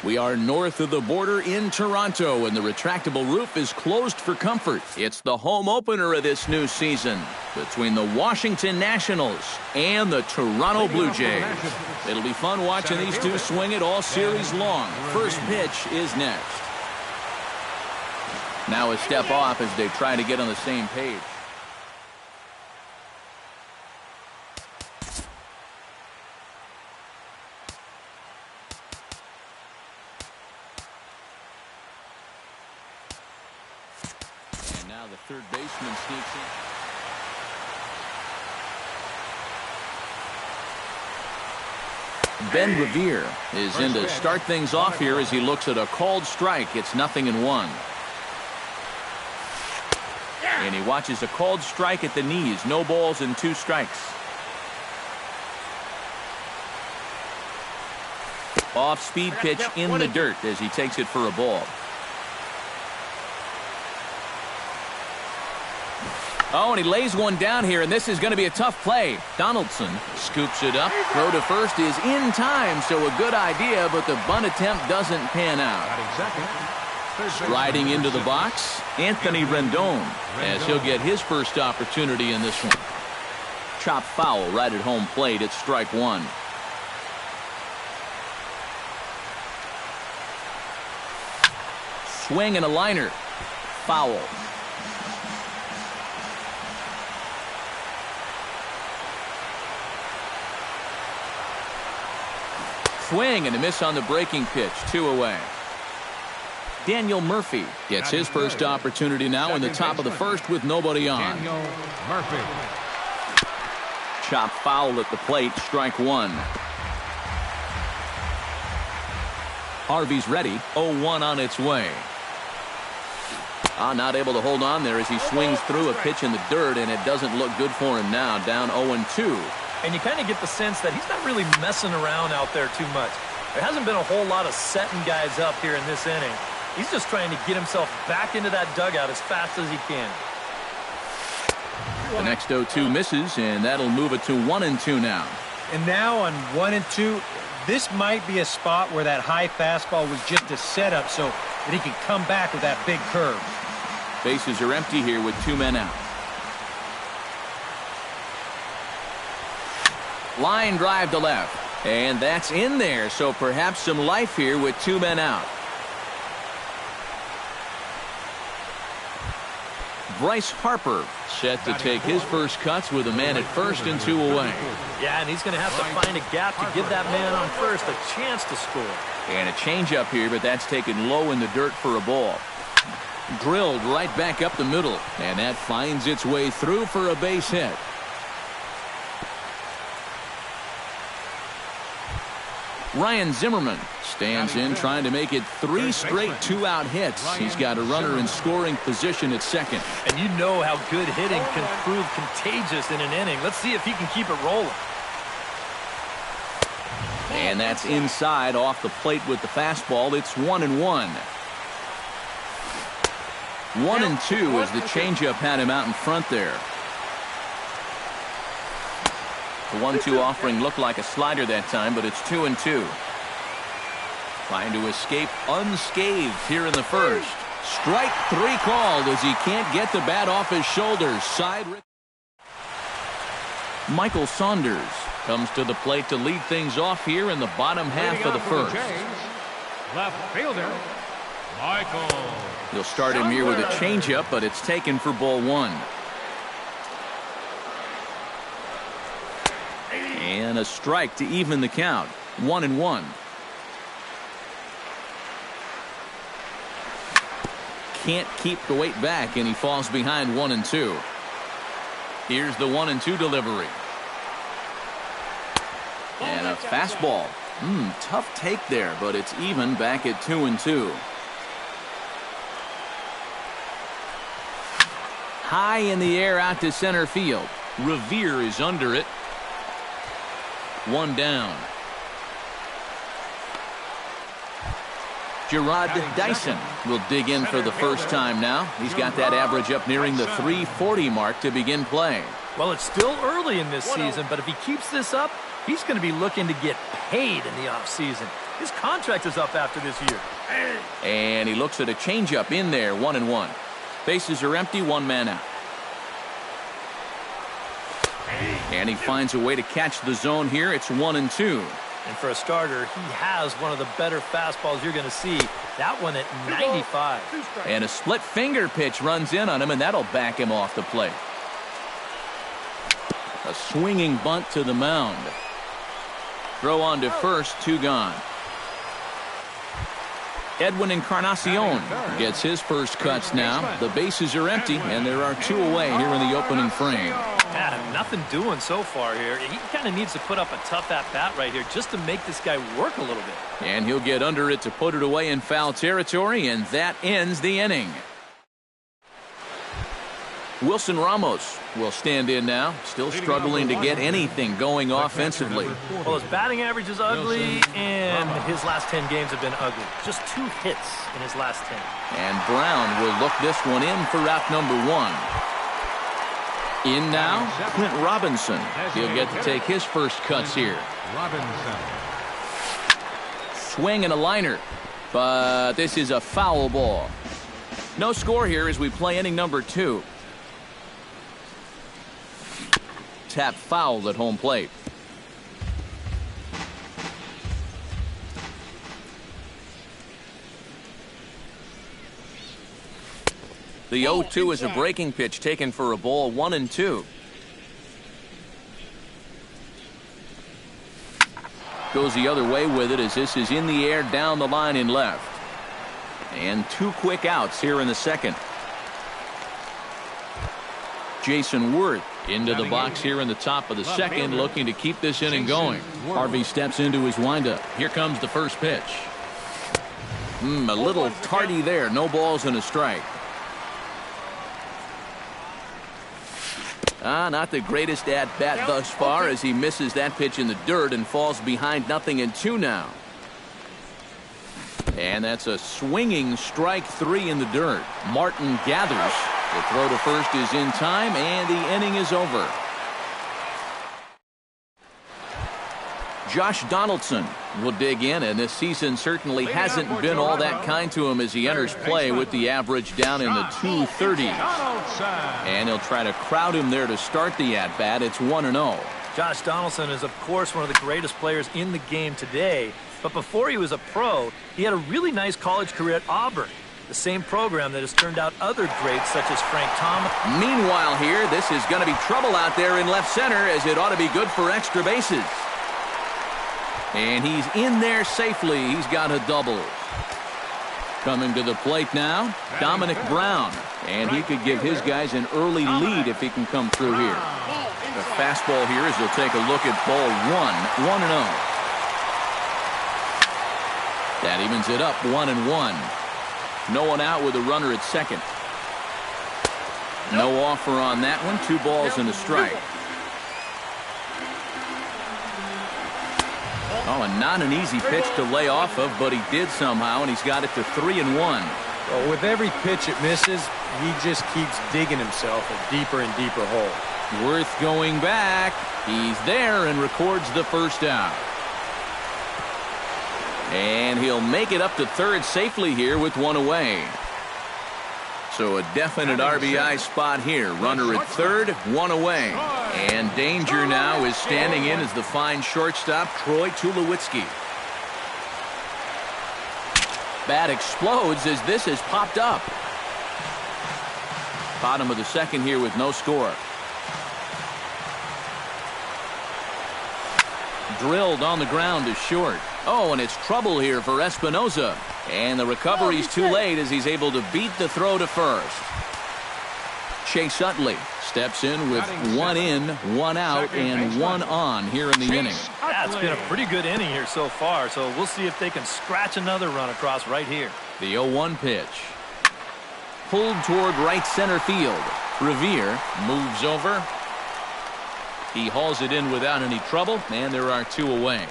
We are north of the border in Toronto, and the retractable roof is closed for comfort. It's the home opener of this new season between the Washington Nationals and the Toronto Blue Jays. It'll be fun watching these two swing it all series long. First pitch is next. Now a step off as they try to get on the same page. Now the third baseman sneaks in. Ben Revere is in to start things off here as he looks at a called strike. It's 0-1. And he watches a called strike at the knees. No balls and 2 strikes. Off-speed pitch in the dirt as he takes it for a ball. Oh, and he lays one down here, and this is going to be a tough play. Donaldson scoops it up. Throw to first is in time, so a good idea, but the bunt attempt doesn't pan out. Striding into the box, Anthony Rendon, as he'll get his first opportunity in this one. Chop foul right at home plate. It's strike 1. Swing and a liner. Foul. Swing and a miss on the breaking pitch. 2 away. Daniel Murphy gets his first opportunity now in the top of the first with nobody on. Daniel Murphy. Chop foul at the plate. Strike 1. Harvey's ready. 0-1 on its way. Not able to hold on there as he swings through a pitch in the dirt, and it doesn't look good for him now. Down 0-2. And you kind of get the sense that he's not really messing around out there too much. There hasn't been a whole lot of setting guys up here in this inning. He's just trying to get himself back into that dugout as fast as he can. The next 0-2 misses, and that'll move it to 1-2 now. And now on 1-2, this might be a spot where that high fastball was just a setup so that he can come back with that big curve. Bases are empty here with 2 men out. Line drive to left, and that's in there, so perhaps some life here with 2 men out. Bryce Harper set to take his first cuts with a man at first and 2 away. Yeah, and he's going to have to find a gap to give that man on first a chance to score. And a changeup here, but that's taken low in the dirt for a ball. Drilled right back up the middle, and that finds its way through for a base hit. Ryan Zimmerman stands in trying to make it 3 straight 2-out hits. He's got a runner in scoring position at second. And you know how good hitting can prove contagious in an inning. Let's see if he can keep it rolling. And that's inside off the plate with the fastball. It's 1-1. 1-2 as the changeup had him out in front there. The 1-2 offering looked like a slider that time, but it's 2-2. Trying to escape unscathed here in the first. Strike 3 called as he can't get the bat off his shoulders. Side. Michael Saunders comes to the plate to lead things off here in the bottom half of the first. Left fielder, Michael. He'll start him here with a changeup, but it's taken for ball 1. And a strike to even the count. 1-1. Can't keep the weight back, and he falls behind 1-2. Here's the 1-2 delivery. And a fastball. Tough take there, but it's even back at 2-2. High in the air out to center field. Revere is under it. 1 down. Gerard Dyson will dig in for the first time now. He's got that average up nearing the 340 mark to begin play. Well, it's still early in this season, but if he keeps this up, he's going to be looking to get paid in the offseason. His contract is up after this year. And he looks at a changeup in there, 1-1. Bases are empty, one man out. And he finds a way to catch the zone here. It's 1-2. And for a starter, he has one of the better fastballs you're going to see. That one at 95. And a split finger pitch runs in on him, and that'll back him off the plate. A swinging bunt to the mound. Throw on to first, 2 gone. Edwin Encarnacion gets his first cuts now. The bases are empty, and there are 2 away here in the opening frame. Yeah, nothing doing so far here. He kind of needs to put up a tough at-bat right here just to make this guy work a little bit. And he'll get under it to put it away in foul territory, and that ends the inning. Wilson Ramos will stand in now, still struggling to get anything going offensively. Well, his batting average is ugly, and his last 10 games have been ugly. Just 2 hits in his last 10. And Brown will look this one in for out number 1. In now, Clint Robinson. He'll get to take his first cuts here. Swing and a liner, but this is a foul ball. No score here as we play inning number 2. Tap foul at home plate. The 0-2 is a breaking pitch taken for a ball, 1-2. Goes the other way with it as this is in the air down the line in left. And 2 quick outs here in the second. Jason Worth into the box here in the top of the second, looking to keep this inning going. Harvey steps into his windup. Here comes the first pitch. A little tardy there. No balls and a strike. Not the greatest at-bat thus far as he misses that pitch in the dirt and falls behind 0-2 now. And that's a swinging strike 3 in the dirt. Martin gathers. The throw to first is in time, and the inning is over. Josh Donaldson will dig in, and this season certainly hasn't been all that kind to him as he enters play with the average down in the 230s. And he'll try to crowd him there to start the at-bat. It's 1-0. Josh Donaldson is, of course, one of the greatest players in the game today. But before he was a pro, he had a really nice college career at Auburn, the same program that has turned out other greats such as Frank Thomas. Meanwhile here, this is going to be trouble out there in left center as it ought to be good for extra bases. And he's in there safely. He's got a double. Coming to the plate now, Dominic Brown. And he could give his guys an early lead if he can come through here. The fastball here as he'll take a look at ball 1, 1-0. That evens it up, 1-1. No one out with a runner at second. No offer on that one. 2 balls and a strike. Oh, and not an easy pitch to lay off of, but he did somehow, and he's got it to 3-1. Well, with every pitch it misses, he just keeps digging himself a deeper and deeper hole. Worth going back. He's there and records the first out. And he'll make it up to third safely here with 1 away. So a definite RBI spot here. Runner at third, 1 away. And danger now is standing in as the fine shortstop, Troy Tulowitzki. Bat explodes as this has popped up. Bottom of the second here with no score. Drilled on the ground to short. Oh, and it's trouble here for Espinoza. And the recovery's too late as he's able to beat the throw to first. Chase Utley steps in with 1 in, 1 out, and 1 on here in the inning. Yeah, it's been a pretty good inning here so far, so we'll see if they can scratch another run across right here. The 0-1 pitch. Pulled toward right center field. Revere moves over. He hauls it in without any trouble, and there are 2 away.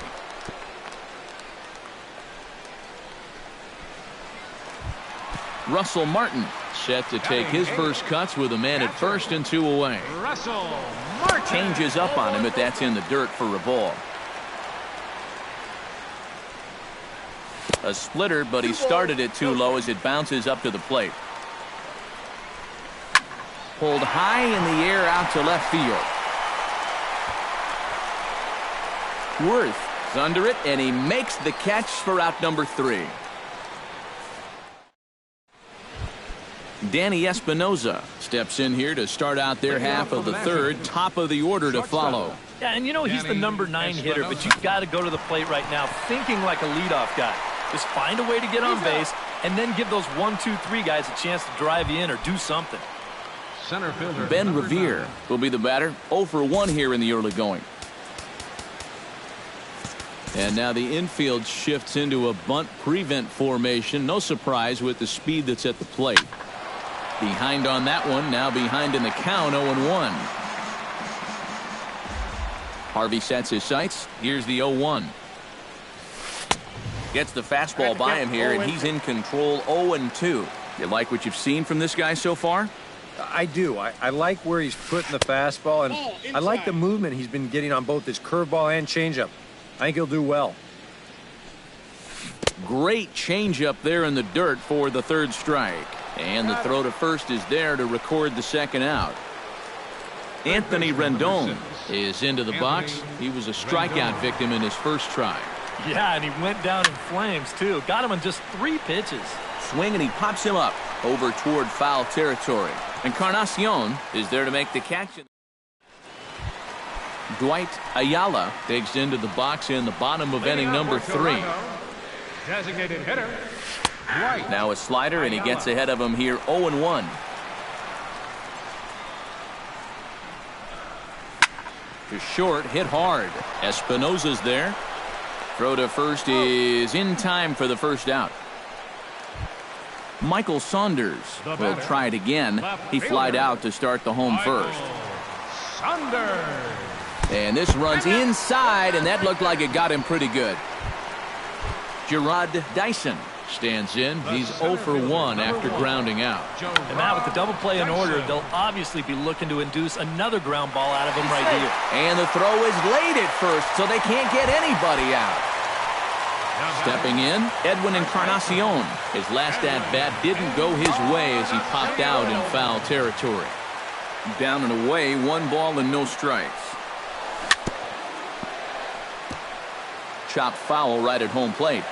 Russell Martin set to take his first cuts with a man at first and 2 away. Russell Martin changes up on him, but that's in the dirt for a ball. A splitter, but he started it too low as it bounces up to the plate. Pulled high in the air out to left field. Worth is under it, and he makes the catch for out number 3. Danny Espinoza steps in here to start out their half of the third. Top of the order to follow. Yeah, and you know he's the number 9 hitter, but you've got to go to the plate right now thinking like a leadoff guy. Just find a way to get on base and then give those 1, 2, 3 guys a chance to drive you in or do something. Center fielder Ben Revere will be the batter. 0 for 1 here in the early going. And now the infield shifts into a bunt prevent formation. No surprise with the speed that's at the plate. Behind on that one, now behind in the count, 0-1. Harvey sets his sights. Here's the 0-1. Gets the fastball by him here, and he's in control. 0-2. You like what you've seen from this guy so far? I do. I like where he's putting the fastball, and I like the movement he's been getting on both his curveball and changeup. I think he'll do well. Great changeup there in the dirt for the 3rd strike. And the throw to first is there to record the 2nd out. Anthony Rendon is into the box. He was a strikeout victim in his first try. Yeah, and he went down in flames, too. Got him on just 3 pitches. Swing, and he pops him up over toward foul territory. Encarnacion is there to make the catch. Dwight Ayala digs into the box in the bottom of inning number 3. designated hitter Dwight. Now a slider, and he gets ahead of him here. 0-1. To short, hit hard. Espinoza's there. Throw to first is in time for the 1st out. Michael Saunders will try it again. He flied out to start the home first. Saunders. And this runs inside, and that looked like it got him pretty good. Gerard Dyson stands in. He's 0 for 1 after grounding out. And now with the double play in order, they'll obviously be looking to induce another ground ball out of him right here. And the throw is late at first, so they can't get anybody out. Stepping in, Edwin Encarnacion. His last at-bat didn't go his way as he popped out in foul territory. Down and away, 1 ball and no strikes. Chopped foul right at home plate.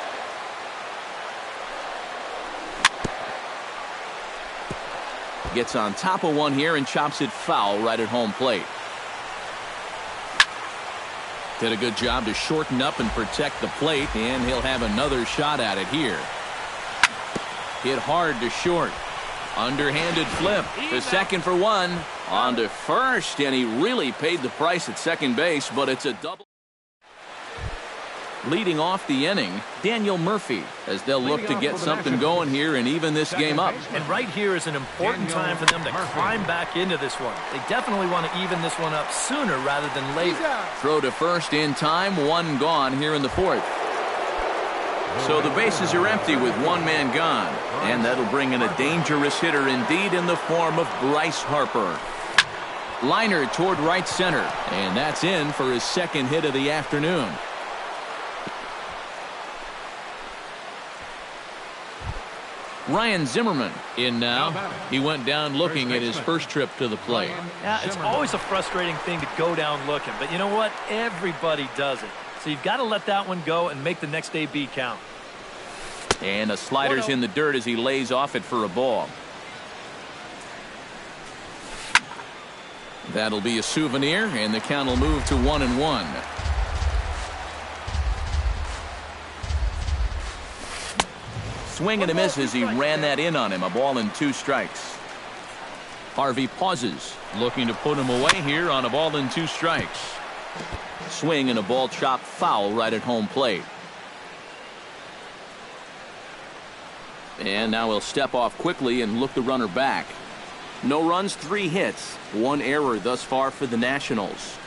Gets on top of one here and chops it foul right at home plate. Did a good job to shorten up and protect the plate, and he'll have another shot at it here. Hit hard to short. Underhanded flip to second for 1. On to first, and he really paid the price at second base, but it's a double. Leading off the inning, Daniel Murphy, as they'll look to get something going here and even this game up. And right here is an important time for them to climb back into this one. They definitely want to even this one up sooner rather than later. Throw to first in time, 1 gone here in the 4th. So the bases are empty with 1 man gone, and that'll bring in a dangerous hitter indeed in the form of Bryce Harper. Liner toward right center, and that's in for his 2nd hit of the afternoon. Ryan Zimmerman in now. He went down looking at his first trip to the plate. Yeah, it's always a frustrating thing to go down looking, but you know what? Everybody does it. So you've got to let that one go and make the next AB count. And a slider's in the dirt as he lays off it for a ball. That'll be a souvenir, and the count will move to 1-1. Swing and a miss as he ran that in on him. A ball and 2 strikes. Harvey pauses, looking to put him away here on a ball and 2 strikes. Swing and a ball chopped foul right at home plate. And now he'll step off quickly and look the runner back. No runs, 3 hits. 1 error thus far for the Nationals.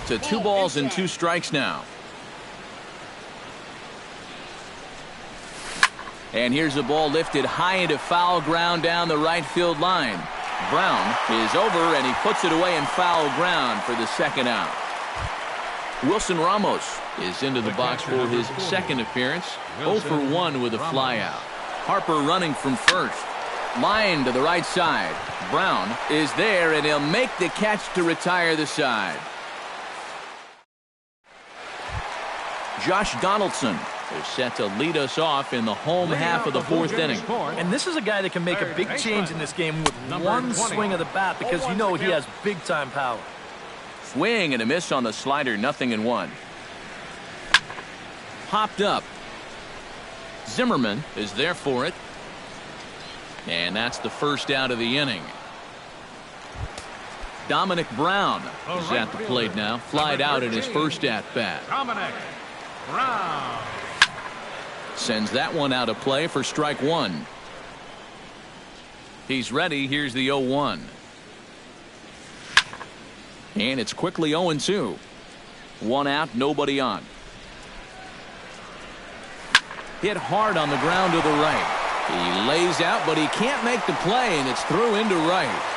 To 2 balls and 2 strikes now. And here's a ball lifted high into foul ground down the right field line. Brown is over, and he puts it away in foul ground for the 2nd out. Wilson Ramos is into the box for his second appearance. 0 for 1 with a flyout. Harper running from first. Line to the right side. Brown is there, and he'll make the catch to retire the side. Josh Donaldson is set to lead us off in the home half of the fourth inning. And this is a guy that can make a big change in this game with one swing of the bat, because you know he has big-time power. Swing and a miss on the slider, 0-1. Popped up. Zimmerman is there for it. And that's the first out of the inning. Dominic Brown is at the plate now. Flied out in his first at-bat. Dominic Brown sends that one out of play for strike one. He's ready. Here's the 0-1. And it's quickly 0-2. One out, nobody on. Hit hard on the ground to the right. He lays out, but he can't make the play, and it's through into right.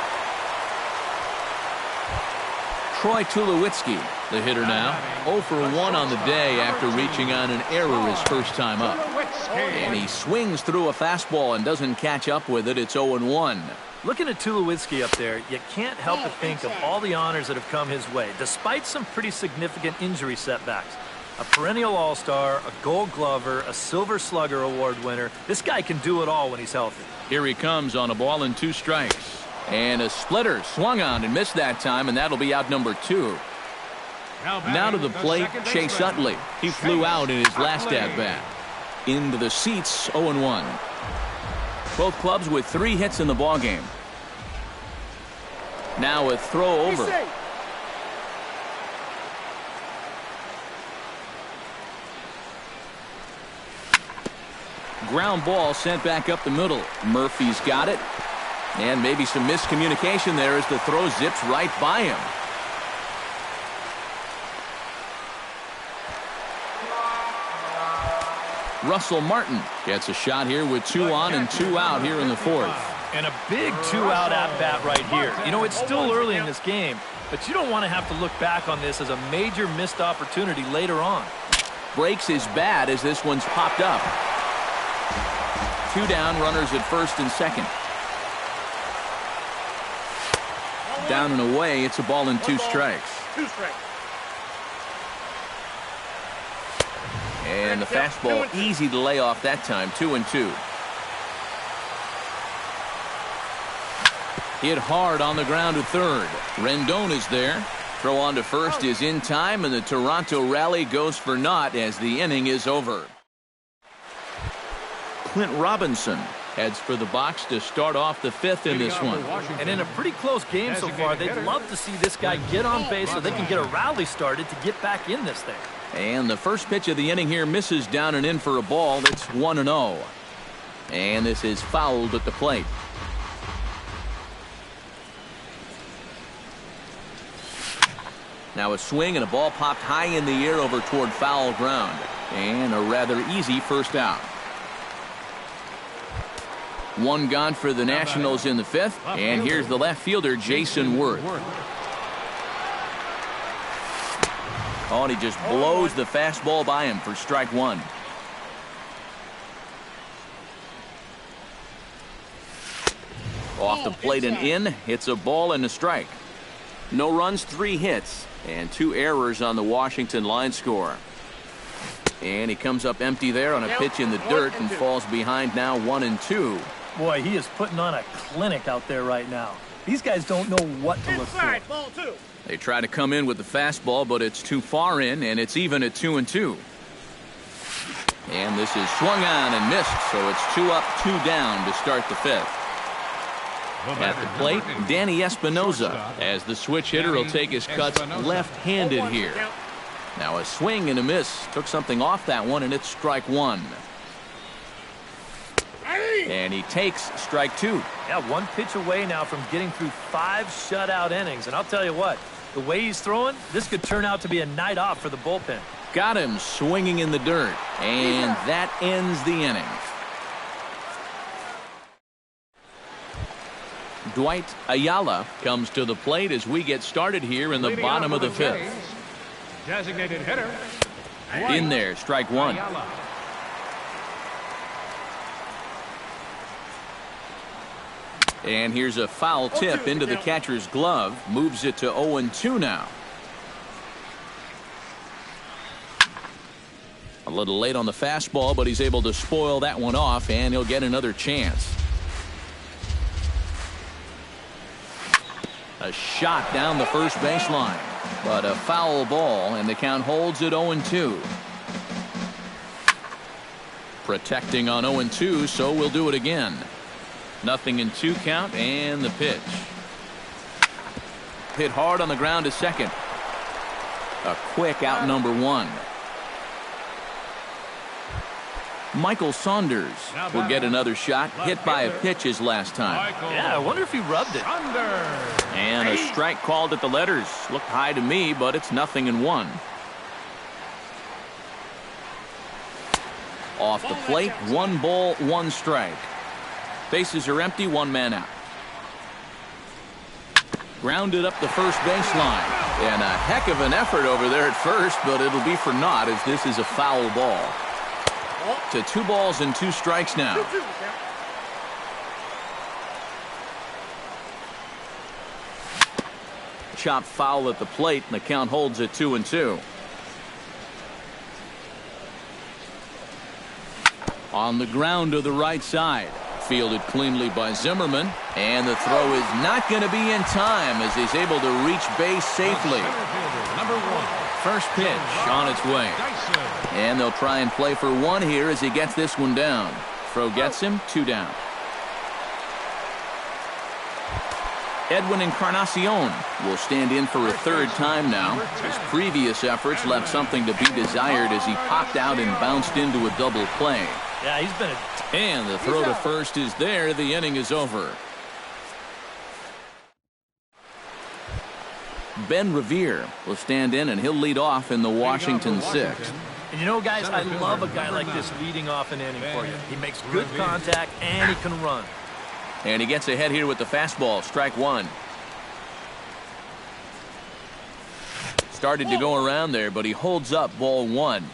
Troy Tulowitzki, the hitter now. 0 for 1 on the day after reaching on an error his first time up. And he swings through a fastball and doesn't catch up with it. It's 0-1. Looking at Tulowitzki up there, you can't help but think of all the honors that have come his way, despite some pretty significant injury setbacks. A perennial all-star, a gold glover, a silver slugger award winner. This guy can do it all when he's healthy. Here he comes on a ball and 2 strikes. And a splitter swung on and missed that time, and that'll be out number 2. Now to the plate, Chase Utley. He flew out in his last at-bat. Into the seats, 0-1. Both clubs with 3 hits in the ballgame. Now a throw over. Ground ball sent back up the middle. Murphy's got it. And maybe some miscommunication there as the throw zips right by him. Russell Martin gets a shot here with 2 on and 2 out here in the fourth. And a big 2-out at-bat right here. You know, it's still early in this game, but you don't want to have to look back on this as a major missed opportunity later on. Breaks his bat as this one's popped up. 2 down, runners at first and second. Down and away, it's a ball and 2 strikes. 2 strikes. And the fastball easy to lay off that time, 2-2. Hit hard on the ground to third. Rendon is there. Throw on to first is in time, and the Toronto rally goes for naught as the inning is over. Clint Robinson heads for the box to start off the 5th in this one. And in a pretty close game so far, they'd love to see this guy get on base so they can get a rally started to get back in this thing. And the first pitch of the inning here misses down and in for a ball. That's 1-0. And this is fouled at the plate. Now a swing and a ball popped high in the air over toward foul ground. And a rather easy first out. 1 gone for the Nationals in the 5th. And here's the left fielder, Jason Worth. Oh, and he just blows the fastball by him for strike 1. Off the plate and in. It's a ball and a strike. No runs, 3 hits, and 2 errors on the Washington line score. And he comes up empty there on a pitch in the dirt and falls behind now 1-2. Boy, he is putting on a clinic out there right now. These guys don't know what to look for. Ball 2. They try to come in with the fastball, but it's too far in, and it's even at 2-2. And this is swung on and missed, so it's 2 up, 2 down to start the 5th. At the plate, Danny Espinoza, as the switch hitter will take his cuts left-handed here. Now a swing and a miss. Took something off that one, and it's strike 1. And he takes strike 2. Yeah, 1 pitch away now from getting through 5 shutout innings. And I'll tell you what, the way he's throwing, this could turn out to be a night off for the bullpen. Got him swinging in the dirt. And that ends the inning. Dwight Ayala comes to the plate as we get started here in the bottom of the 5th. Designated hitter. In there, strike one. Ayala. And here's a foul tip into the catcher's glove. Moves it to 0-2 now. A little late on the fastball, but he's able to spoil that one off, and he'll get another chance. A shot down the first baseline, but a foul ball, and the count holds at 0-2. Protecting on 0-2, so we'll do it again. 0-2 count, and the pitch. Hit hard on the ground to second. A quick out number one. Michael Saunders will get another shot. Hit by a pitch his last time. Yeah, I wonder if he rubbed it. And a strike called at the letters. Looked high to me, but it's 0-1. Off the plate, 1 ball, 1 strike. Bases are empty, 1 man out. Grounded up the first baseline. And a heck of an effort over there at first, but it'll be for naught as this is a foul ball. To 2 balls and 2 strikes now. Chop foul at the plate, and the count holds at 2-2. On the ground to the right side. Fielded cleanly by Zimmerman, and the throw is not going to be in time as he's able to reach base safely. First pitch on its way. And they'll try and play for 1 here as he gets this one down. Throw gets him, 2 down. Edwin Encarnacion will stand in for a 3rd time now. His previous efforts left something to be desired as he popped out and bounced into a double play. Yeah, he's been And the throw to first is there. The inning is over. Ben Revere will stand in, and he'll lead off in the Washington 6th. And you know, guys, I love a guy like this leading off an inning for you. He makes good contact, and he can run. And he gets ahead here with the fastball. Strike 1. Started to go around there, but he holds up ball 1.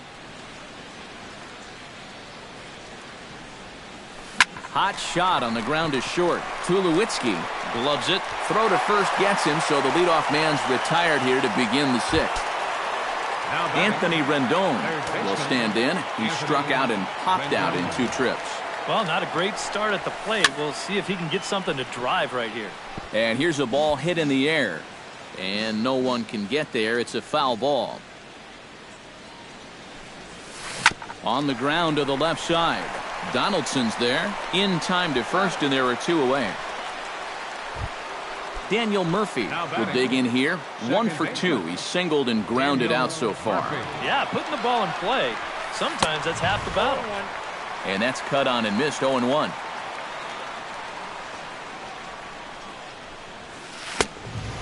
Hot shot on the ground is short. Tulowitzki gloves it. Throw to first gets him, so the leadoff man's retired here to begin the 6th. Anthony Rendon will stand in. He struck out and popped out in 2 trips. Well, not a great start at the plate. We'll see if he can get something to drive right here. And here's a ball hit in the air. And no one can get there. It's a foul ball. On the ground to the left side. Donaldson's there. In time to first, and there are 2 away. Daniel Murphy will dig in here. 1 for 2. He's singled and grounded out so far. Yeah, putting the ball in play. Sometimes that's half the battle. And that's cut on and missed. 0-1.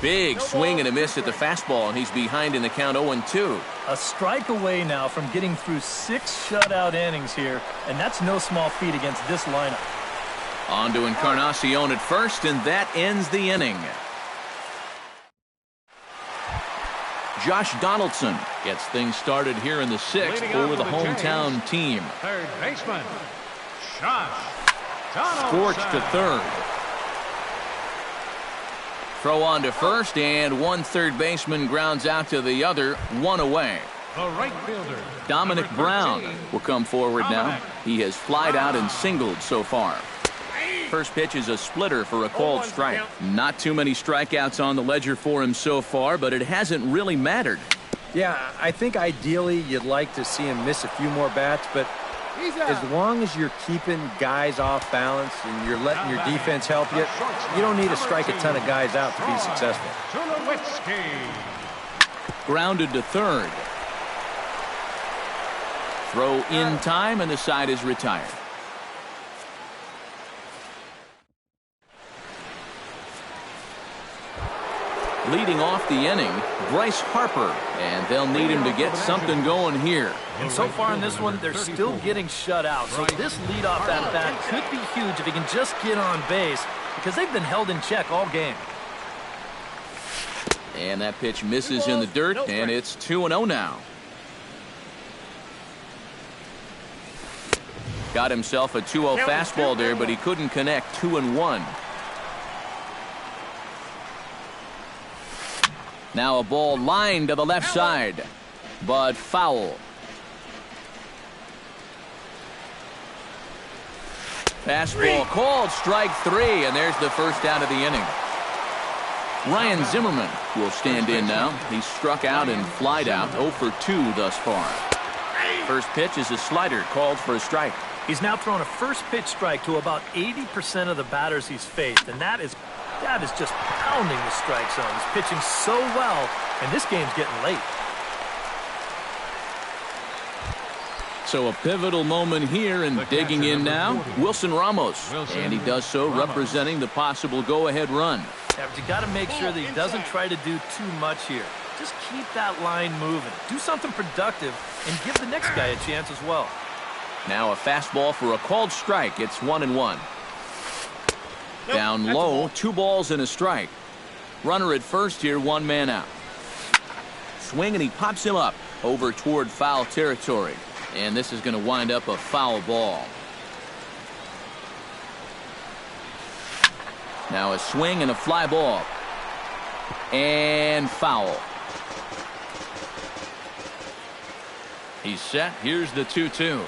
Big swing and a miss at the fastball, and he's behind in the count 0-2. A strike away now from getting through 6 shutout innings here, and that's no small feat against this lineup. On to Encarnacion at first, and that ends the inning. Josh Donaldson gets things started here in the 6th for the hometown team. Third baseman, Josh Donaldson. Scorched to third. Throw on to first, and 1 third baseman grounds out to the other, 1 away. The right fielder, Dominic Brown will come forward now. He has flied out and singled so far. First pitch is a splitter for a called strike. Not too many strikeouts on the ledger for him so far, but it hasn't really mattered. Yeah, I think ideally you'd like to see him miss a few more bats, but as long as you're keeping guys off balance and you're letting your defense help you, you don't need to strike a ton of guys out to be successful. Tulowitzki. Grounded to third. Throw in time, and the side is retired. Leading off the inning, Bryce Harper, and they'll need him to get something going here. And so far in this one, they're still getting shut out. So this leadoff at-bat could be huge if he can just get on base, because they've been held in check all game. And that pitch misses in the dirt, and it's 2-0 now. Got himself a 2-0 fastball there, but he couldn't connect. 2-1. Now a ball lined to the left side, but foul. Fastball called, strike 3, and there's the first out of the inning. Ryan Zimmerman will stand in now. He's struck out and flied out, 0 for 2 thus far. First pitch is a slider called for a strike. He's now thrown a first pitch strike to about 80% of the batters he's faced, and that is just pounding the strike zone. He's pitching so well, and this game's getting late. So a pivotal moment here, and digging in now, Wilson Ramos. And he does so representing the possible go-ahead run. Yeah, but you got to make sure that he doesn't try to do too much here. Just keep that line moving. Do something productive and give the next guy a chance as well. Now a fastball for a called strike. It's 1-1. Down low, 2 balls and a strike. Runner at first here, 1 man out. Swing, and he pops him up over toward foul territory. And this is going to wind up a foul ball. Now a swing and a fly ball. And foul. He's set. Here's the 2-2.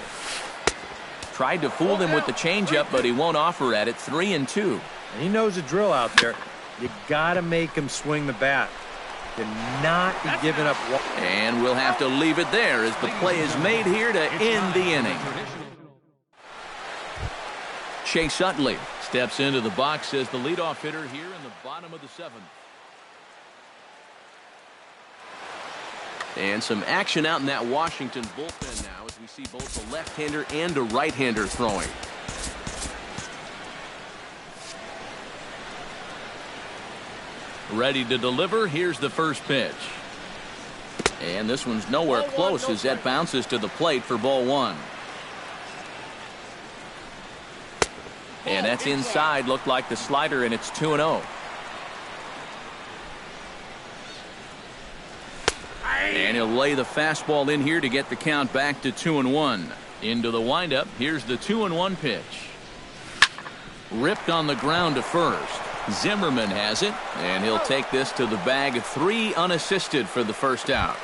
Tried to fool him with the changeup, but he won't offer at it. 3-2. And he knows the drill out there. You got to make him swing the bat. You're not giving up. And we'll have to leave it there as the play is made here to end the inning. Chase Utley steps into the box as the leadoff hitter here in the bottom of the 7th. And some action out in that Washington bullpen now as we see both a left-hander and a right-hander throwing. Ready to deliver. Here's the first pitch. And this one's nowhere close as that bounces to the plate for ball 1. And that's inside. Looked like the slider, and it's 2-0. And he'll lay the fastball in here to get the count back to 2-1. Into the windup. Here's the 2-1 pitch. Ripped on the ground to first. Zimmerman has it, and he'll take this to the bag. 3 unassisted for the first out.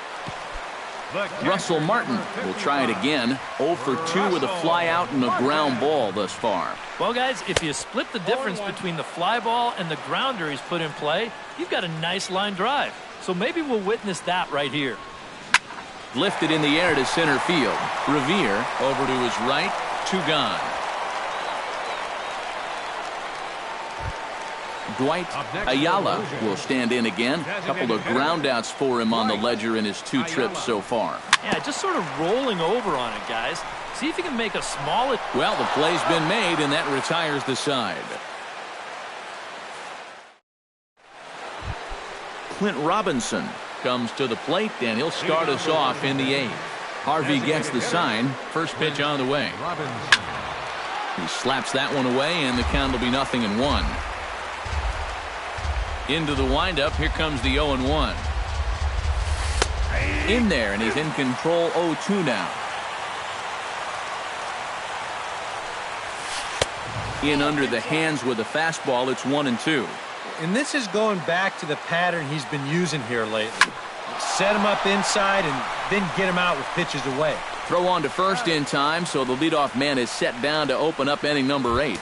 Russell Martin will try it again. 0 for 2 with a fly out and a ground ball thus far. Well, guys, if you split the difference between the fly ball and the grounder he's put in play, you've got a nice line drive. So maybe we'll witness that right here. Lifted in the air to center field. Revere over to his right. 2 gone. Dwight Ayala will stand in again. A couple of groundouts for him on the ledger in his 2 trips so far. Yeah, just sort of rolling over on it, guys. See if you can make a small... Well, the play's been made, and that retires the side. Clint Robinson comes to the plate, and he'll start us off in the 8th. Harvey gets the sign. First pitch on the way. He slaps that one away, and the count will be 0-1. Into the windup. Here comes the 0-1. In there, and he's in control. 0-2 now. In under the hands with a fastball. It's 1-2. And this is going back to the pattern he's been using here lately. Set him up inside and then get him out with pitches away. Throw on to first in time, so the leadoff man is set down to open up inning number 8.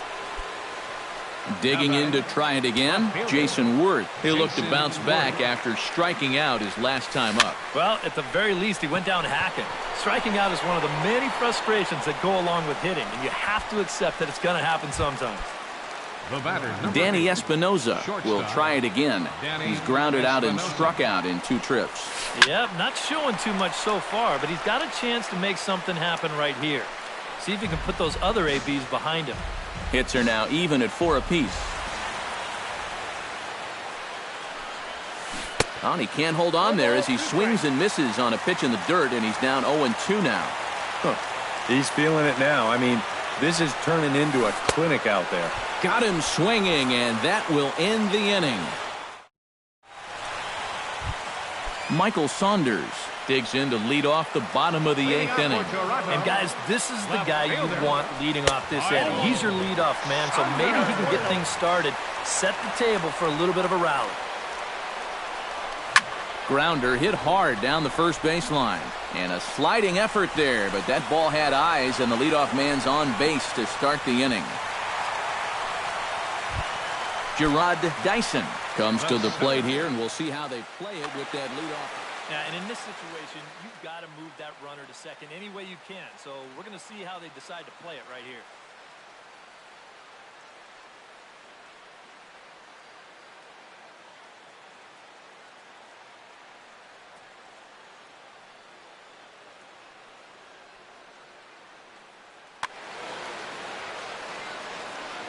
Digging in to try it again, Jason Worth. He'll look to bounce back after striking out his last time up. Well, at the very least, he went down hacking. Striking out is one of the many frustrations that go along with hitting, and you have to accept that it's going to happen sometimes. Danny Espinoza will try it again. He's grounded out and struck out in 2 trips. Yep, not showing too much so far, but he's got a chance to make something happen right here. See if he can put those other ABs behind him. Hits are now even at 4 apiece. Oh, and he can't hold on there as he swings and misses on a pitch in the dirt, and he's down 0-2 now. He's feeling it now. I mean, this is turning into a clinic out there. Got him swinging, and that will end the inning. Michael Saunders digs in to lead off the bottom of the 8th inning. And guys, this is the guy you want leading off this inning. He's your leadoff man, so maybe he can get things started, set the table for a little bit of a rally. Grounder hit hard down the first baseline. And a sliding effort there, but that ball had eyes, and the leadoff man's on base to start the inning. Gerard Dyson comes to the plate here, and we'll see how they play it with that leadoff. Yeah, and in this situation, you've got to move that runner to second any way you can. So we're going to see how they decide to play it right here.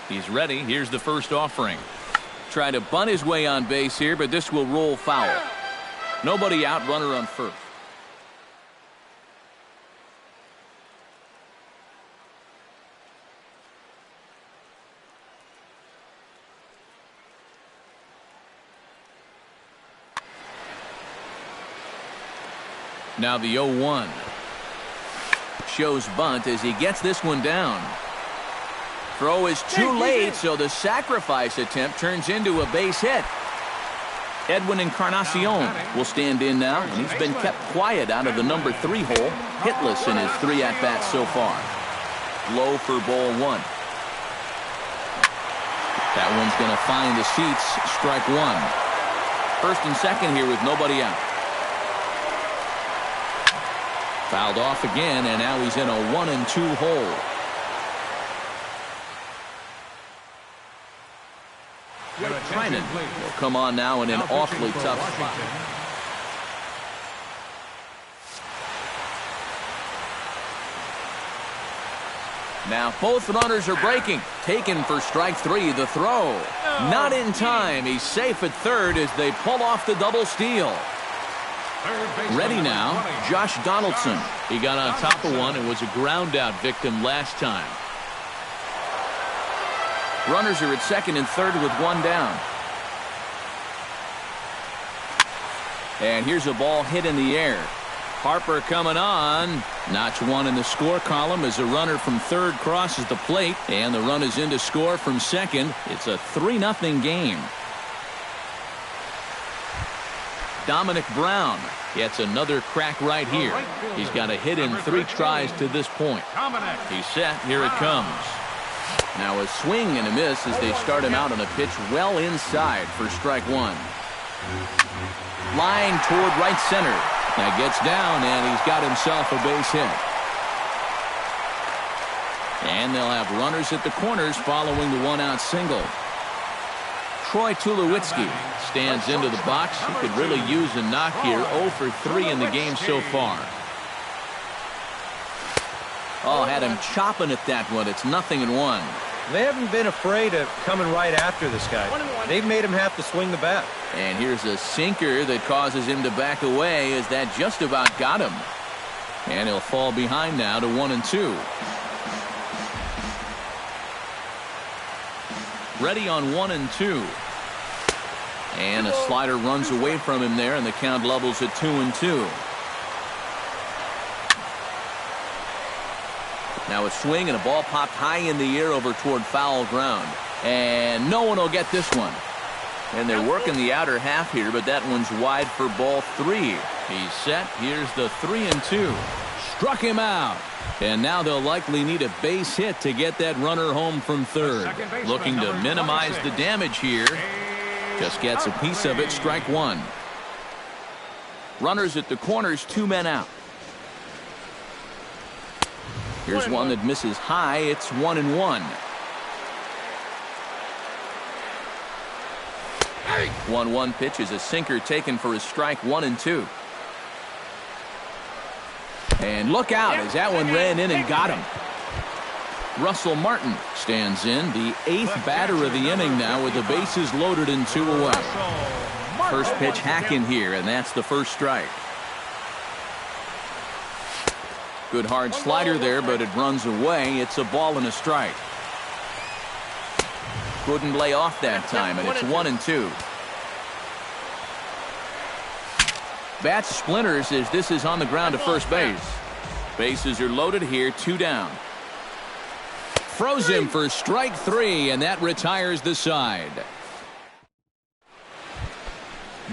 He's ready. Here's the first offering. Try to bunt his way on base here, but this will roll foul. Nobody out, runner on first. Now the 0-1. Shows bunt as he gets this one down. Throw is too late, so the sacrifice attempt turns into a base hit. Edwin Encarnacion will stand in now, and he's been kept quiet out of the number 3 hole, hitless in his 3 at-bats so far. Low for ball 1. That one's going to find the seats, strike 1. First and second here with nobody out. Fouled off again, and now he's in a 1-2 hole. Trinan will come on now in an awfully tough spot. Now both runners are breaking. Taken for strike 3. The throw. Not in time. He's safe at third as they pull off the double steal. Ready now, Josh Donaldson. He got on top of one and was a ground out victim last time. Runners are at second and third with one down. And here's a ball hit in the air. Harper coming on. Notch 1 in the score column as a runner from third crosses the plate. And the run is in to score from second. It's a 3-0 game. Dominic Brown gets another crack right here. He's got a hit in 3 tries to this point. He's set. Here it comes. Now a swing and a miss as they start him out on a pitch well inside for strike 1. Line toward right center. That gets down, and he's got himself a base hit. And they'll have runners at the corners following the 1-out single. Troy Tulowitzki stands into the box. He could really use a knock here. 0 for 3 in the game so far. Oh, had him chopping at that one. It's 0-1. They haven't been afraid of coming right after this guy. They've made him have to swing the bat. And here's a sinker that causes him to back away as that just about got him. And he'll fall behind now to 1-2. Ready on 1-2. And a slider runs away from him there, and the count levels at 2-2. Now a swing and a ball popped high in the air over toward foul ground. And no one will get this one. And they're working the outer half here, but that one's wide for ball 3. He's set. Here's the 3-2. Struck him out. And now they'll likely need a base hit to get that runner home from third. Looking to minimize the damage here. Just gets a piece of it. Strike 1. Runners at the corners, 2 men out. Here's one that misses high. It's 1-1. 1-1 pitch is a sinker taken for his strike. 1-2. And look out as that one ran in and got him. Russell Martin stands in, the 8th batter of the inning now with the bases loaded and 2 away. First pitch hacking here, and that's the first strike. Good hard slider there, but it runs away. It's a ball and a strike. Couldn't lay off that time, and it's 1-2. Bat splinters as this is on the ground to first base. Bases are loaded here, 2 down. Throws him for strike 3, and that retires the side.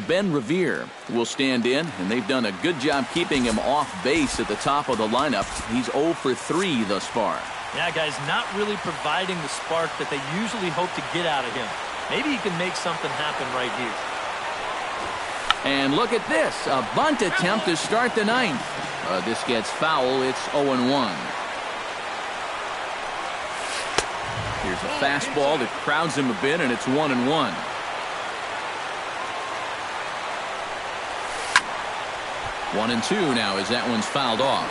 Ben Revere will stand in, and they've done a good job keeping him off base at the top of the lineup. He's 0 for 3 thus far. Yeah, guys, not really providing the spark that they usually hope to get out of him. Maybe he can make something happen right here. And look at this, a bunt attempt to start the 9th. This gets foul. It's 0-1. Here's a fastball that crowds him a bit, and it's 1-1. One and 2 now as that one's fouled off.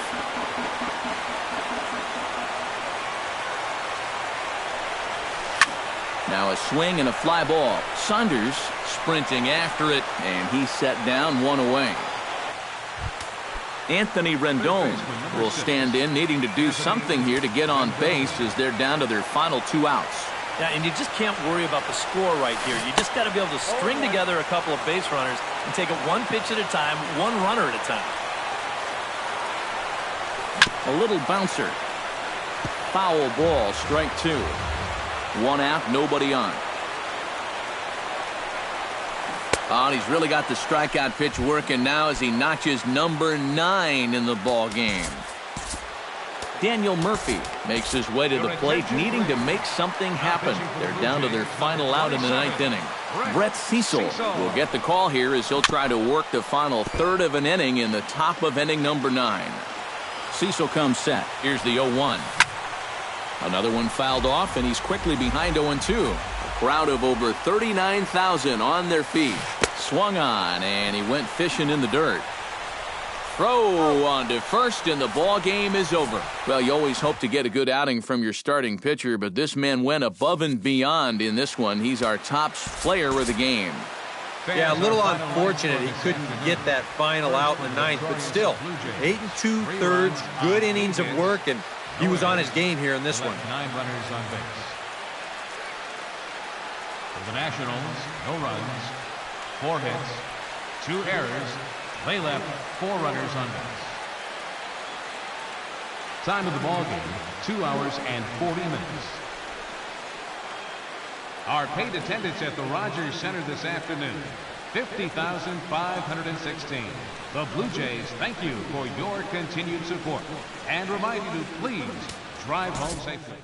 Now a swing and a fly ball. Saunders sprinting after it, and he's set down, 1 away. Anthony Rendon will stand in, needing to do something here to get on base as they're down to their final 2 outs. Yeah, and you just can't worry about the score right here. You just got to be able to string together a couple of base runners and take it 1 pitch at a time, 1 runner at a time. A little bouncer. Foul ball, strike 2. 1 out, nobody on. Oh, and he's really got the strikeout pitch working now as he notches number 9 in the ball game. Daniel Murphy makes his way to the plate, needing to make something happen. They're down to their final out in the 9th inning. Brett Cecil will get the call here as he'll try to work the final 1/3 of an inning in the top of inning number 9. Cecil comes set. Here's the 0-1. Another one fouled off, and he's quickly behind 0-2. A crowd of over 39,000 on their feet. Swung on, and he went fishing in the dirt. Throw on to first, and the ball game is over. Well, you always hope to get a good outing from your starting pitcher, but this man went above and beyond in this one. He's our top player of the game. Yeah, a little unfortunate he couldn't get that final out in the 9th, but still, 8 2/3, good innings of work, and he was on his game here in this one. 9 runners on base. For the Nationals, no runs, 4 hits, 2 errors. They left 4 runners on base. Time of the ball game, 2 hours and 40 minutes. Our paid attendance at the Rogers Center this afternoon, 50,516. The Blue Jays thank you for your continued support and remind you to please drive home safely.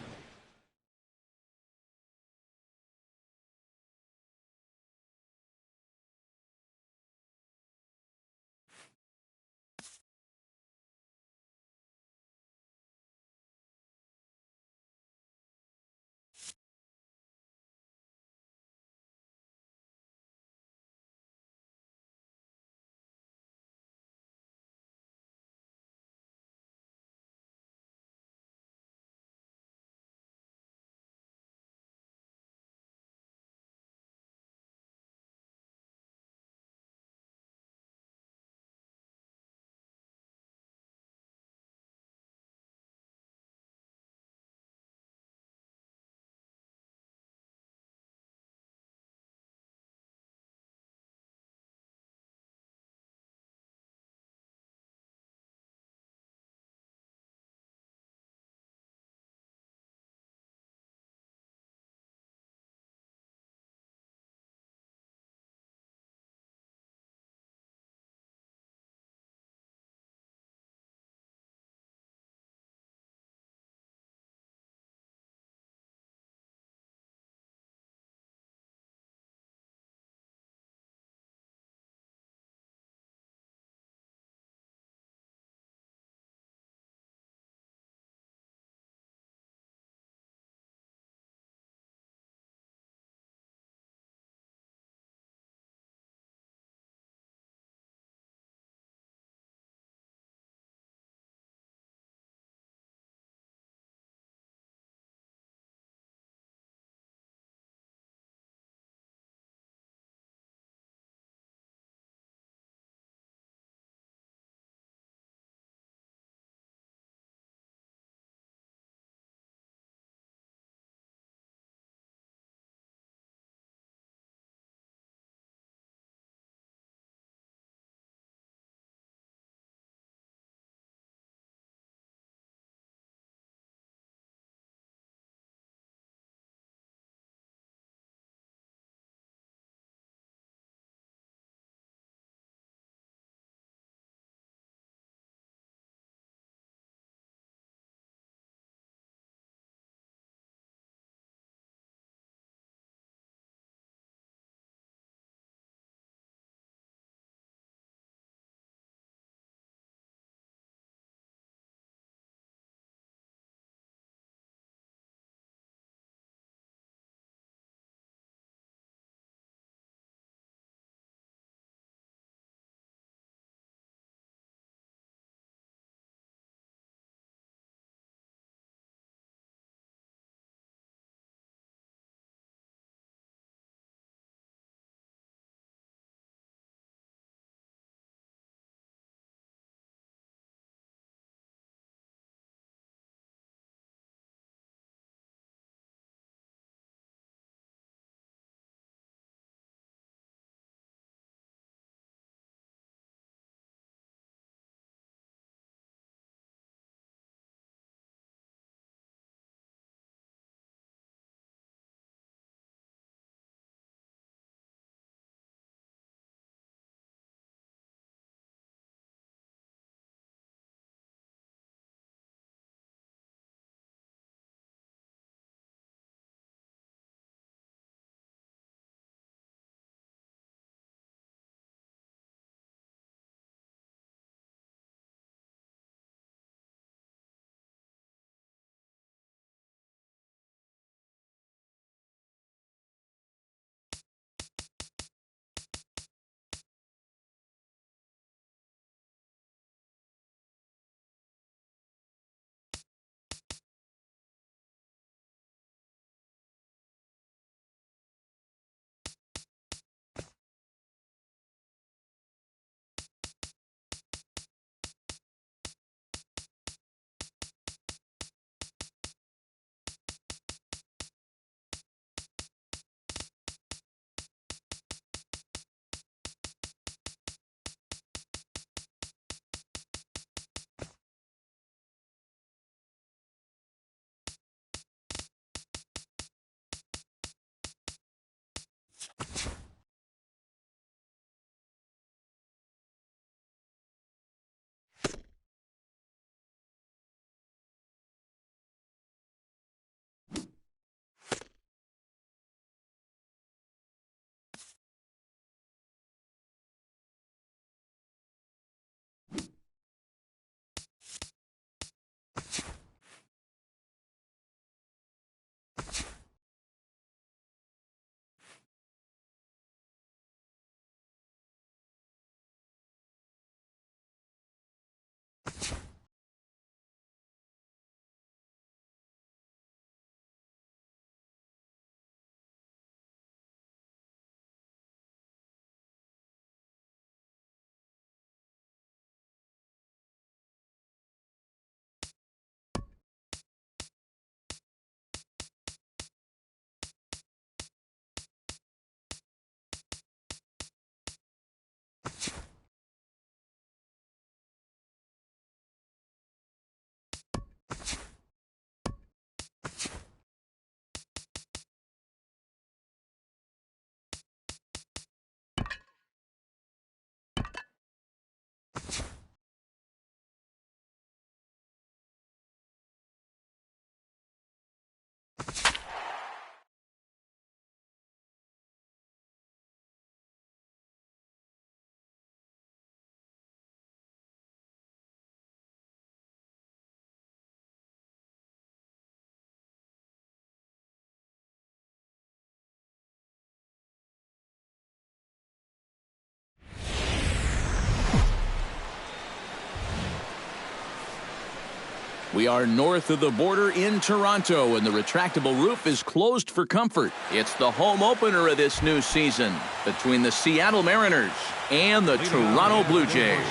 We are north of the border in Toronto, and the retractable roof is closed for comfort. It's the home opener of this new season between the Seattle Mariners and the Toronto Blue Jays.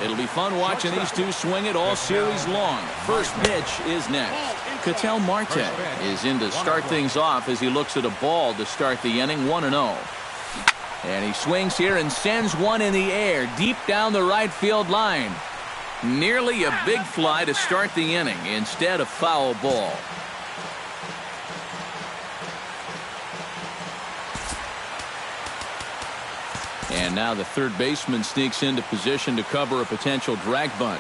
It'll be fun watching these two swing it all series long. First pitch is next. Ketel Marte is in to start things off as he looks at a ball to start the inning, 1-0. And he swings here and sends one in the air deep down the right field line. Nearly a big fly to start the inning, instead a foul ball. And now the third baseman sneaks into position to cover a potential drag bunt.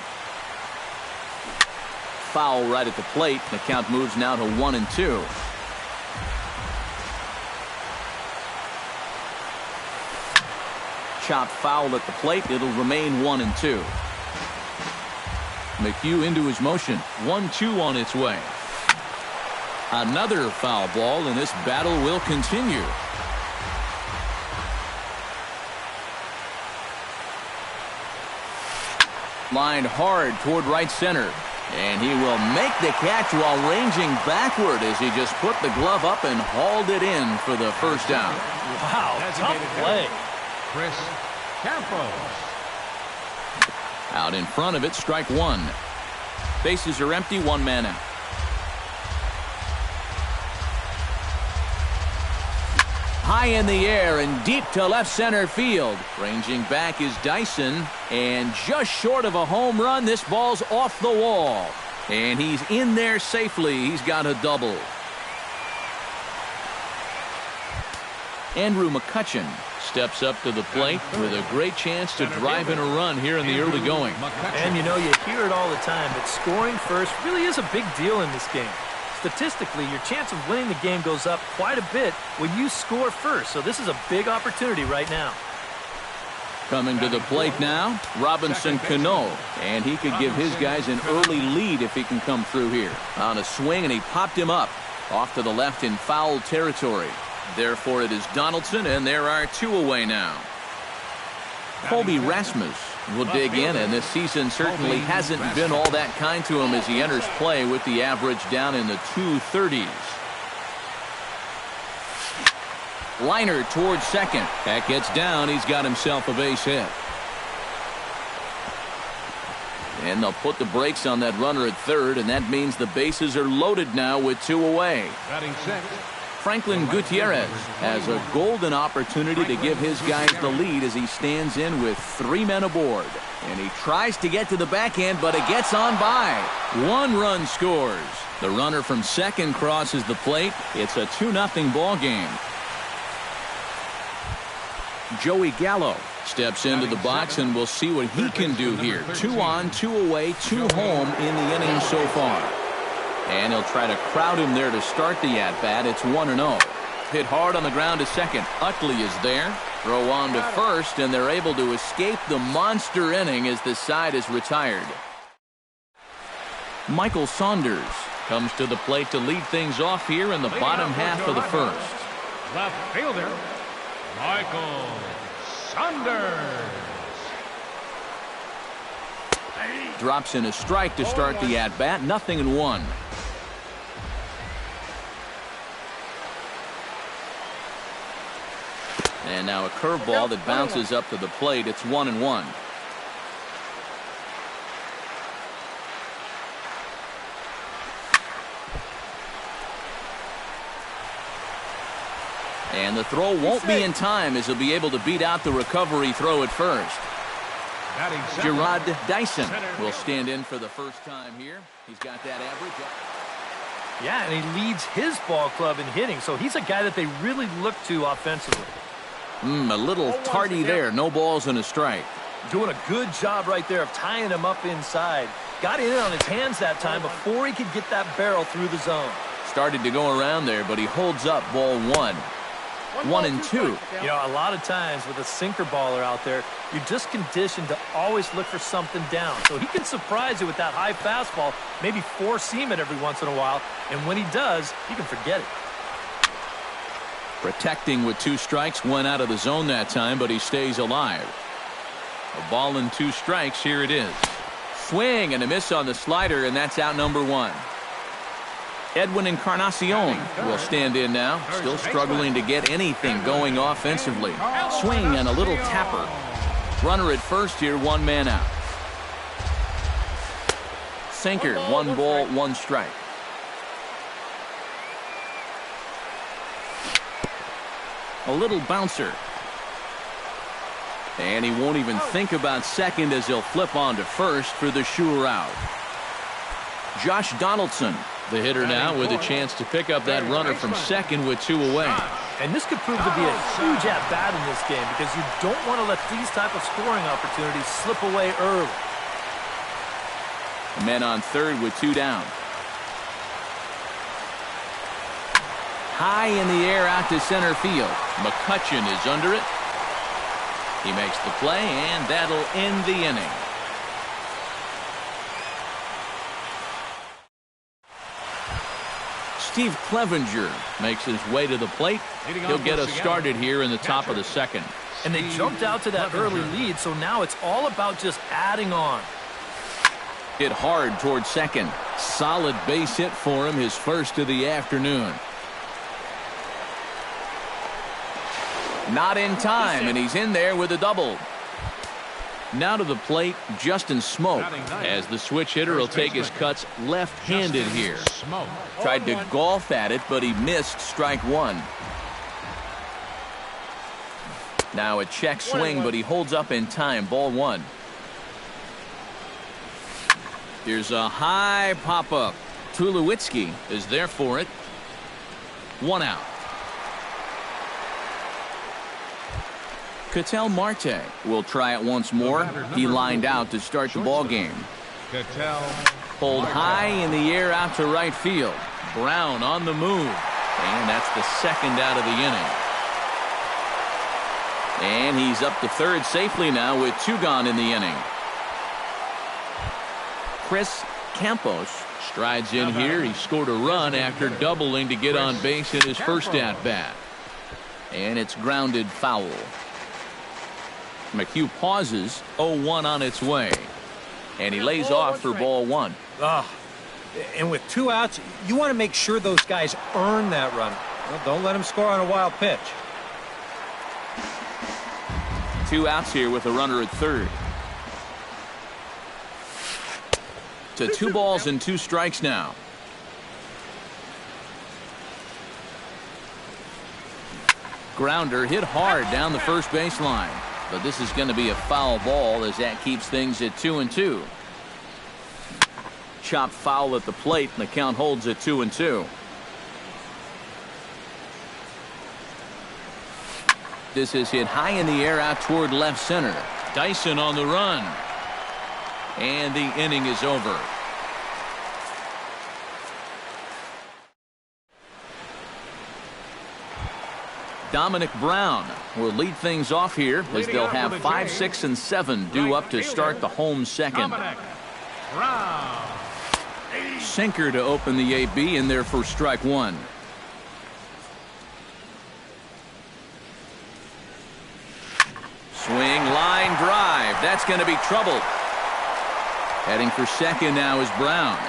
Foul right at the plate. The count moves now to 1-2. Chopped foul at the plate. It'll remain 1-2. McHugh into his motion. 1-2 on its way. Another foul ball, and this battle will continue. Lined hard toward right center. And he will make the catch while ranging backward as he just put the glove up and hauled it in for the first out. Wow, tough play. Chris Campos. Out in front of it, strike one. Bases are empty, one man out. High in the air and deep to left center field. Ranging back is Dyson, and just short of a home run, this ball's off the wall. And he's in there safely. He's got a double. Andrew McCutchen steps up to the plate with a great chance to drive in a run here in the early going. And you know, you hear it all the time, but scoring first really is a big deal in this game. Statistically, your chance of winning the game goes up quite a bit when you score first. So this is a big opportunity right now. Coming to the plate now, Robinson Cano. And he could give his guys an early lead if he can come through here. On a swing, and he popped him up. Off to the left in foul territory. Therefore, it is Donaldson, and there are two away now. Colby Rasmus will dig in, and this season certainly hasn't been all that kind to him as he enters play with the average down in the 230s. Liner towards second. That gets down. He's got himself a base hit. And they'll put the brakes on that runner at third, and that means the bases are loaded now with two away. Batting sixth. Franklin Gutierrez has a golden opportunity to give his guys the lead as he stands in with three men aboard. And he tries to get to the backhand, but it gets on by. One run scores. The runner from second crosses the plate. It's a 2-0 ball game. Joey Gallo steps into the box, and we'll see what he can do here. 2 on, 2 away, 2 home in the inning so far. And he'll try to crowd him there to start the at-bat. It's 1-0. Hit hard on the ground to second. Utley is there. Throw on to first, and they're able to escape the monster inning as the side is retired. Michael Saunders comes to the plate to lead things off here in the bottom half of the first. Left fielder, Michael Saunders. Drops in a strike to start the at-bat. 0-1. And now a curveball that bounces up to the plate. It's 1-1. And the throw won't be in time as he'll be able to beat out the recovery throw at first. Gerard Dyson will stand in for the first time here. He's got that average. Yeah, and he leads his ball club in hitting, so he's a guy that they really look to offensively. A little tardy there. No balls and a strike. Doing a good job right there of tying him up inside. Got it in on his hands that time before he could get that barrel through the zone. Started to go around there, but he holds up ball 1. 1-2. You know, a lot of times with a sinker baller out there, you're just conditioned to always look for something down. So he can surprise you with that high fastball, maybe four-seam it every once in a while, and when he does, you can forget it. Protecting with 2 strikes, went out of the zone that time, but he stays alive. A ball and 2 strikes. Here it is. swing and a miss on the slider, and that's out number 1. Edwin Encarnacion will stand in now, still struggling to get anything going offensively. Swing and a little tapper. Runner at first here, 1 man out. Sinker, 1 ball, 1 strike. A little bouncer. And he won't even think about second as he'll flip on to first for the sure out. Josh Donaldson, the hitter now, with a chance to pick up that runner from second with 2 away. And this could prove to be a huge at-bat in this game because you don't want to let these type of scoring opportunities slip away early. Men on third with 2 down. High in the air out to center field. McCutchen is under it. He makes the play, and that'll end the inning. Steve Clevenger makes his way to the plate. He'll get us started here in the top of the second. And they jumped out to that early lead, so now it's all about just adding on. Hit hard towards second. Solid base hit for him, his first of the afternoon. Not in time, and he's in there with a double. Now to the plate, Justin Smoke, as the switch hitter will take his cuts left-handed here. Tried to golf at it, but he missed strike 1. Now a check swing, but he holds up in time. Ball 1. Here's a high pop-up. Tulowitzki is there for it. 1 out. Ketel Marte will try it once more. He lined out to start the ball game. Pulled high in the air out to right field. Brown on the move. And that's the second out of the inning. And he's up to third safely now with 2 gone in the inning. Chris Campos strides in here. He scored a run after doubling to get on base in his first at-bat. And it's grounded foul. McHugh pauses, 0-1 on its way. And he lays off for ball 1. And with 2 outs, you want to make sure those guys earn that run. Well, don't let them score on a wild pitch. 2 outs here with a runner at third. To 2 balls and 2 strikes now. Grounder hit hard down the first baseline. But this is going to be a foul ball as that keeps things at 2-2. Chopped foul at the plate, and the count holds at 2-2. This is hit high in the air out toward left center. Dyson on the run. And the inning is over. Dominic Brown will lead things off here as they'll have 5, 6, and 7 due up to start the home second. Sinker to open the AB in there for strike 1. Swing, line drive. That's going to be trouble. Heading for second now is Brown.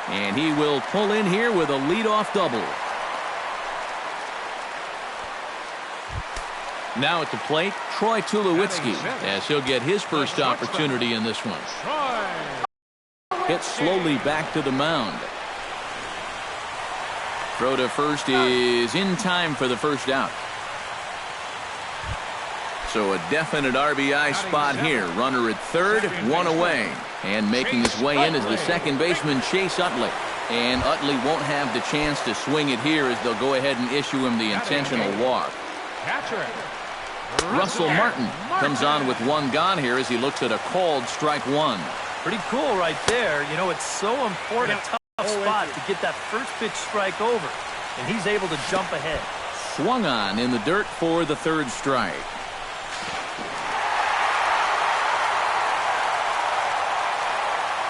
And he will pull in here with a leadoff double. Now at the plate, Troy Tulowitzki, as he'll get his first opportunity in this one. Hit slowly back to the mound. Throw to first is in time for the first out. So a definite RBI spot here. Runner at third, 1 away. And making his way in is the second baseman, Chase Utley. And Utley won't have the chance to swing it here as they'll go ahead and issue him the intentional walk. Russell Martin comes on with 1 gone here as he looks at a called strike 1. Pretty cool right there. You know, it's so important, tough spot to get that first pitch strike over. And he's able to jump ahead. Swung on in the dirt for the 3rd strike.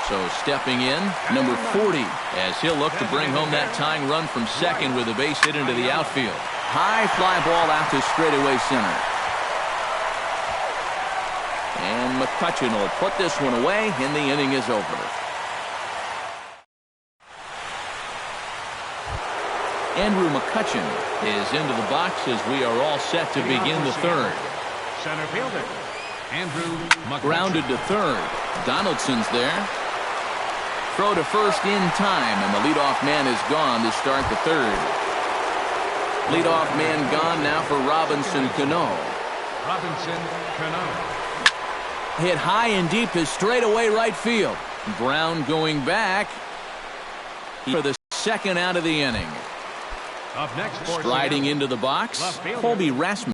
So stepping in, number 40, as he'll look to bring home that tying run from second with a base hit into the outfield. High fly ball out to straightaway center. And McCutcheon will put this one away, and the inning is over. Andrew McCutcheon is into the box as we are all set to begin the third. Center fielder, Andrew McCutcheon. Grounded to third. Donaldson's there. Throw to first in time, and the leadoff man is gone to start the third. Leadoff man gone now for Robinson Cano. Robinson Cano. Hit high and deep to straightaway right field. Brown going back for the second out of the inning. Up next, Striding into the box, Colby Rasmussen.